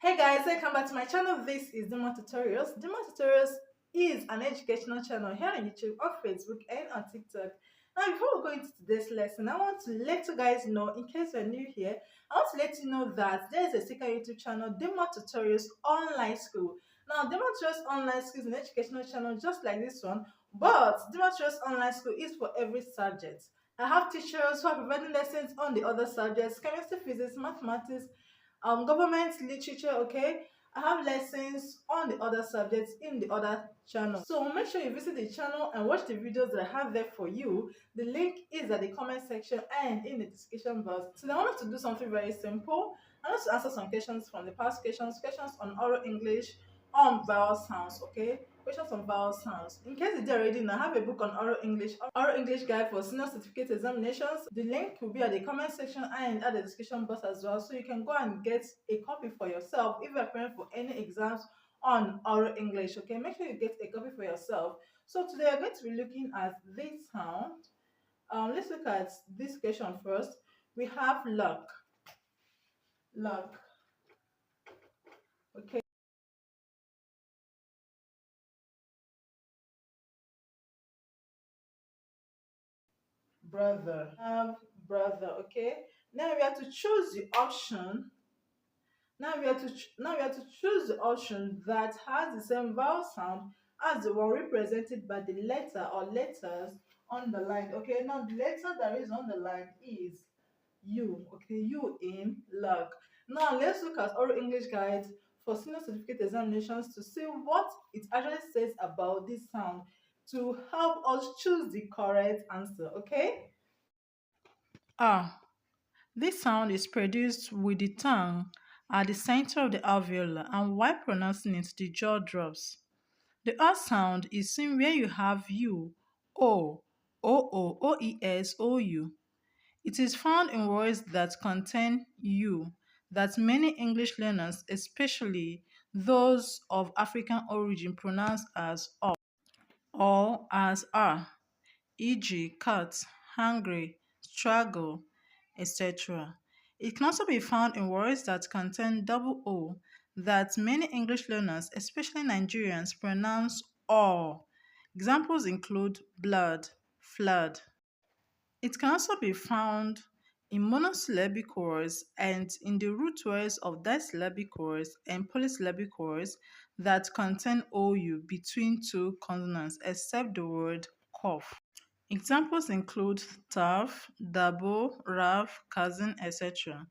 Hey guys, welcome back to my channel. This is Dima Tutorials. Dima Tutorials is an educational channel here on YouTube, on Facebook, and on TikTok. Now, before we go into today's lesson, I want to let you guys know, in case you're new here, I want to let you know that there is a second YouTube channel, Dima Tutorials Online School. Now, Dima Tutorials Online School is an educational channel just like this one, but Dima Tutorials Online School is for every subject. I have teachers who are providing lessons on the other subjects: chemistry, physics, mathematics, government literature. Okay, I have lessons on the other subjects in the other channel, so make sure you visit the channel and watch the videos that I have there for you. The link is at the comment section and in the description box. So I wanted to do something very simple. I want to answer some questions from the past questions on oral English, on vowel sounds. Okay, questions on vowel sounds. In case you did already know, I have a book on oral English guide for senior certificate examinations. The link will be at the comment section and at the description box as well, so you can go and get a copy for yourself if you are preparing for any exams on oral English. Okay, make sure you get a copy for yourself. So today we're going to be looking at this sound. Let's look at this question first. We have luck. Luck. Okay. Brother. Brother. Okay. Now we have to choose the option. Now we have to choose the option that has the same vowel sound as the one represented by the letter or letters underlined. Okay, now the letter that is underlined is U. Okay, U in luck. Now let's look at oral English guides for senior certificate examinations to see what it actually says about this sound to help us choose the correct answer. Okay. Ah. This sound is produced with the tongue at the center of the alveolar, and while pronouncing it, the jaw drops. The R sound is seen where you have U, O, O-O, O-E-S, O-U. It is found in words that contain U that many English learners, especially those of African origin, pronounce as O or as R, e.g., cut, hungry, struggle, etc. It can also be found in words that contain double O that many English learners, especially Nigerians, pronounce O. Examples include blood, flood. It can also be found in monosyllabic words and in the root words of disyllabic words and polysyllabic words that contain OU between two consonants, except the word cough. Examples include Taff, Dabo, Raf, Cousin, etc.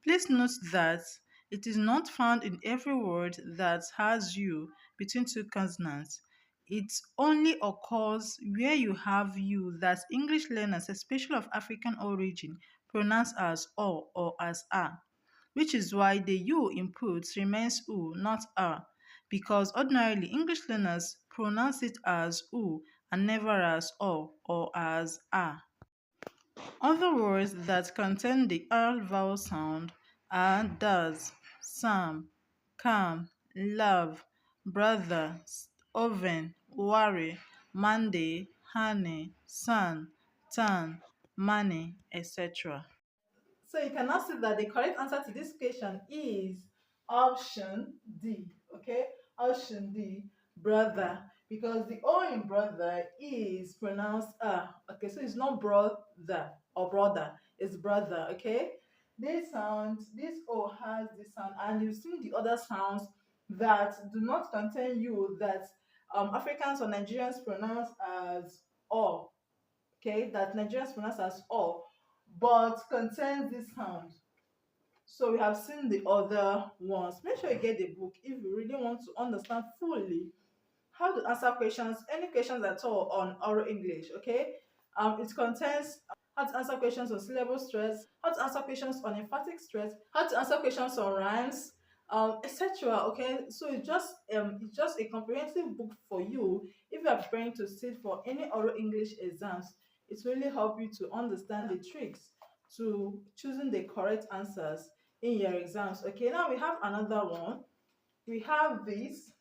Please note that it is not found in every word that has U between two consonants. It only occurs where you have U that English learners, especially of African origin, pronounce as O or as A, which is why the U input remains U, not A, because ordinarily English learners pronounce it as U and never as O or as A. Other words that contain the R vowel sound are does, Sam, calm, love, brother, oven, worry, Monday, honey, sun, turn, money, etc. So you can now see that the correct answer to this question is option D. Okay, option D, brother, because the O in brother is pronounced okay, so it's not brother or brother, it's brother. Okay, this O has this sound, and you've seen the other sounds that do not contain U that Africans or Nigerians pronounce as O. Okay, that Nigerians pronounce as O, but contains this sound. So we have seen the other ones. Make sure you get the book if you really want to understand fully how to answer questions, any questions at all on oral English. Okay, it contains how to answer questions on syllable stress, how to answer questions on emphatic stress, how to answer questions on rhymes, etc. Okay, so it's just a comprehensive book for you if you are preparing to sit for any oral English exams. It really help you to understand the tricks to choosing the correct answers in your exams. Okay, now we have another one. We have this.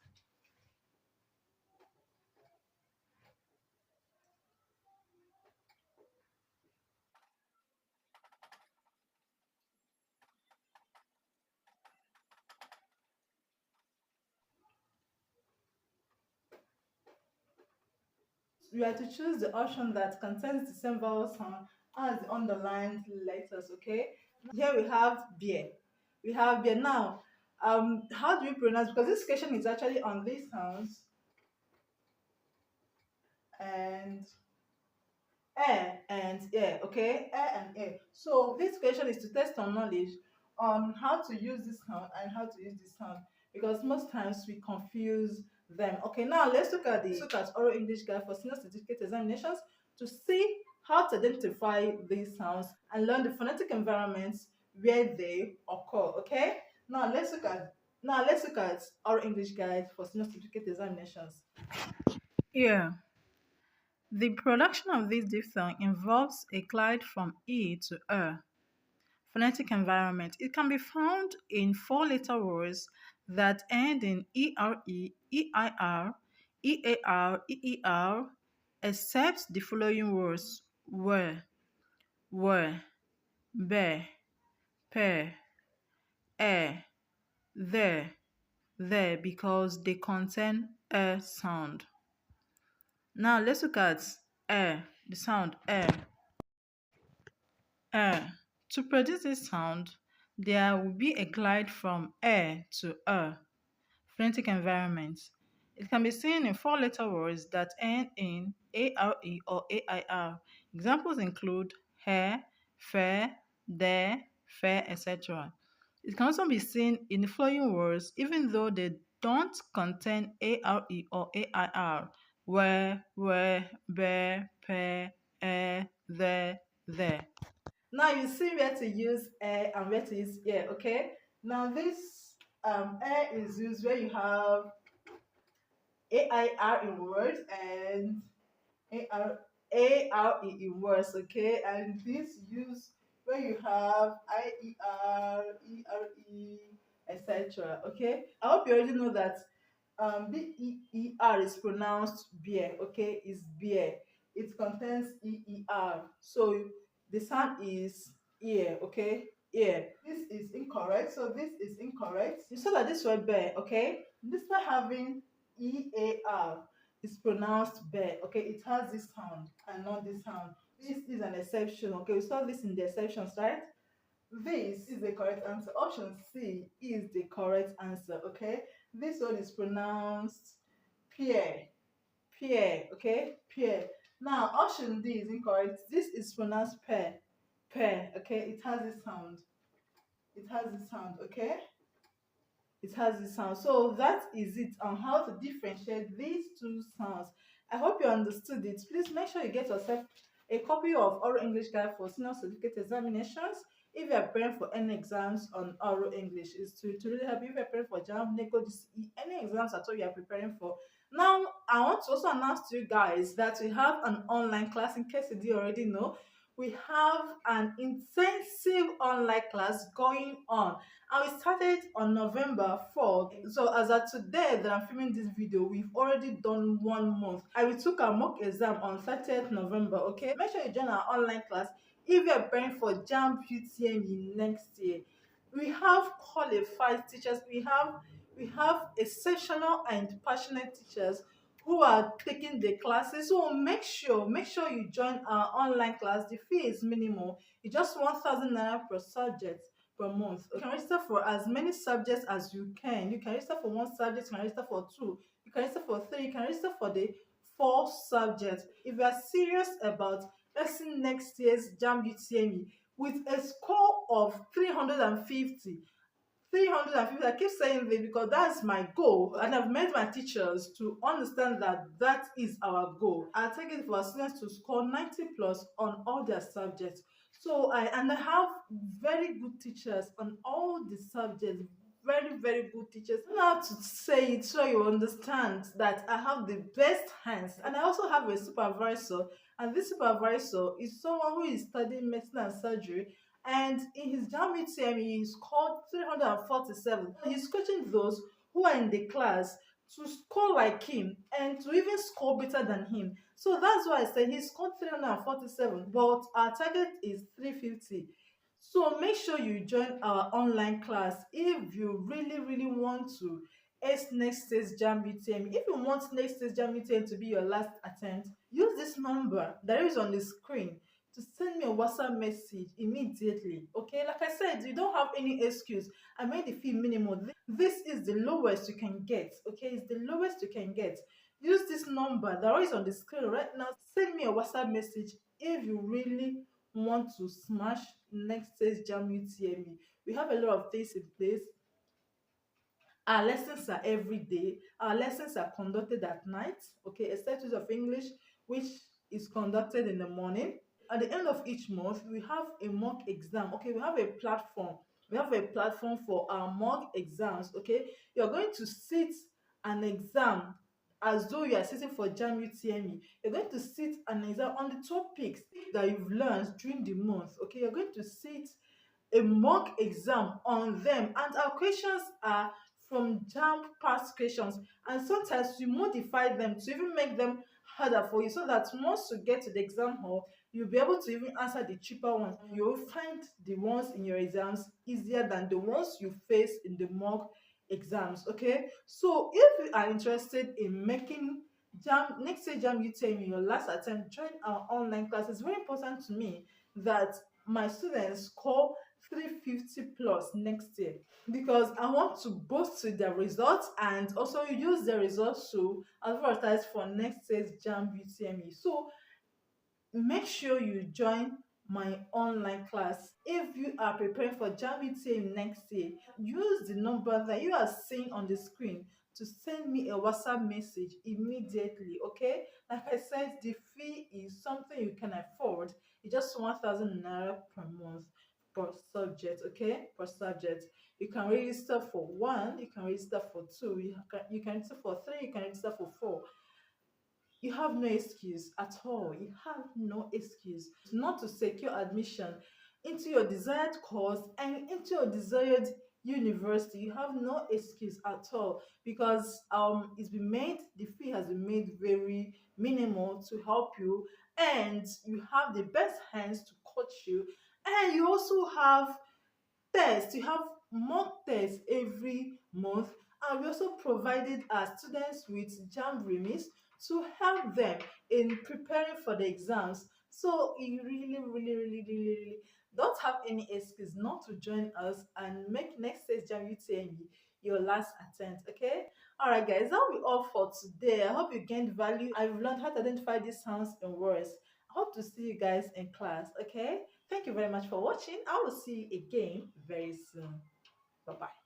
we are to choose the option that contains the same vowel sound as the underlined letters. Okay. Here we have beer. We have beer. Now, how do we pronounce? Because this question is actually on these sounds and and okay, and so this question is to test our knowledge on how to use this sound and how to use this sound, because most times we confuse them. Okay, now let's look at oral English guide for senior certificate examinations to see how to identify these sounds and learn the phonetic environments where they occur. Okay, now let's look at oral English guide for senior certificate examinations. Yeah. The production of this diphthong involves a glide from E to Phonetic environment. It can be found in four-letter words that end in ERE, EIR, EAR, EER, except the following words: were, be, pe, there, because they contain a sound. Now let's look at the sound To produce this sound, there will be a glide from to phonetic environment. It can be seen in four-letter words that end in ARE or AIR. Examples include hair, fair, there, fair, etc. It can also be seen in the following words even though they don't contain ARE or AIR: where, be, pe, there. Now you see where to use and where to use ear. Okay. Now this air is used where you have AIR in words and AR in words. Okay. And this use where you have IER, etc. Okay. I hope you already know that BEER is pronounced beer. Okay, is beer. It contains EER. So the sound is ear. Okay, ear. This is incorrect. So this is incorrect. You saw that this word bear. Okay, despite having EAR, is pronounced bear. Okay, it has this sound and not this sound. This is an exception. Okay, we saw this in the exceptions, right? This is the correct answer. Option C is the correct answer. Okay, this one is pronounced pear. Pear. Okay, pear. Now, option D is incorrect. This is pronounced pear. Pear. Okay, it has this sound. It has this sound. Okay, it has this sound. So that is it on how to differentiate these two sounds. I hope you understood it. Please make sure you get yourself a copy of Oral English Guide for Senior Certificate Examinations. If you are preparing for any exams on Oral English, is to really help you. If you are preparing for JAMB, NECO, GCE, any exams at all you are preparing for. Now, I want to also announce to you guys that we have an online class. In case you didn't already know, we have an intensive online class going on, and we started on November 4th. So as of today that I'm filming this video, we've already done 1 month. And we took our mock exam on 30th November. Okay, make sure you join our online class if you're preparing for JAMB UTME next year. We have qualified teachers. We have exceptional and passionate teachers who are taking the classes. So make sure you join our online class. The fee is minimal. It's just 1,000 naira per subject per month. You can register for as many subjects as you can. You can register for one subject, you can register for two, you can register for three, you can register for the four subjects. If you are serious about passing next year's JAMB UTME with a score of 350, 350. I keep saying this because that's my goal, and I've made my teachers to understand that that is our goal. Our target for our students to score 90 plus on all their subjects. So I have very good teachers on all the subjects. Very, very good teachers. Now to say it so you understand that I have the best hands, and I also have a supervisor, and this supervisor is someone who is studying medicine and surgery, and in his JAMB UTME he scored 347. He's coaching those who are in the class to score like him and to even score better than him. So that's why I said he scored 347, but our target is 350. So make sure you join our online class if you really, really want to S next stage JAMB UTME. If you want next stage JAMB UTME to be your last attempt, use this number that is on the screen to send me a WhatsApp message immediately. Okay, like I said, you don't have any excuse. I made the fee minimum. This is the lowest you can get. Okay, it's the lowest you can get. Use this number that is on the screen right now. Send me a WhatsApp message if you really want to smash next stage JAMB UTME. We have a lot of things in place. Our lessons are every day. Our lessons are conducted at night, okay, except use of English, which is conducted in the morning. At the end of each month, we have a mock exam. Okay, we have a platform. We have a platform for our mock exams. Okay, you're going to sit an exam as though you are sitting for JAMB UTME. You're going to sit an exam on the topics that you've learned during the month. Okay, you're going to sit a mock exam on them, and our questions are from JAMB past questions, and sometimes we modify them to even make them harder for you, so that once you get to the exam hall, you'll be able to even answer the cheaper ones. You'll find the ones in your exams easier than the ones you face in the mock exams. Okay, so if you are interested in making JAMB next year JAMB UTME your last attempt, join our online class. It's very important to me that my students score 350 plus next year, because I want to boost their results and also use the results to advertise for next year's JAMB UTME. So make sure you join my online class. If you are preparing for JAMB UTME next year, use the number that you are seeing on the screen to send me a WhatsApp message immediately. Okay, like I said, the fee is something you can afford. It's just 1,000 naira per month per subject. Okay, per subject. You can register for one, you can register for two, you can register for three, you can register for four. You have no excuse at all. You have no excuse not to secure admission into your desired course and into your desired university. You have no excuse at all, because it's been made, the fee has been made very minimal to help you, and you have the best hands to coach you, and you also have tests. You have mock tests every month, and we also provided our students with JAMB remits to help them in preparing for the exams. So you really, really, really, really, really don't have any excuse not to join us and make next stage JAMB UTME your last attempt. Okay, all right guys, that'll be all for today. I hope you gained value. I've learned how to identify these sounds and words. I hope to see you guys in class. Okay, thank you very much for watching. I will see you again very soon. Bye bye.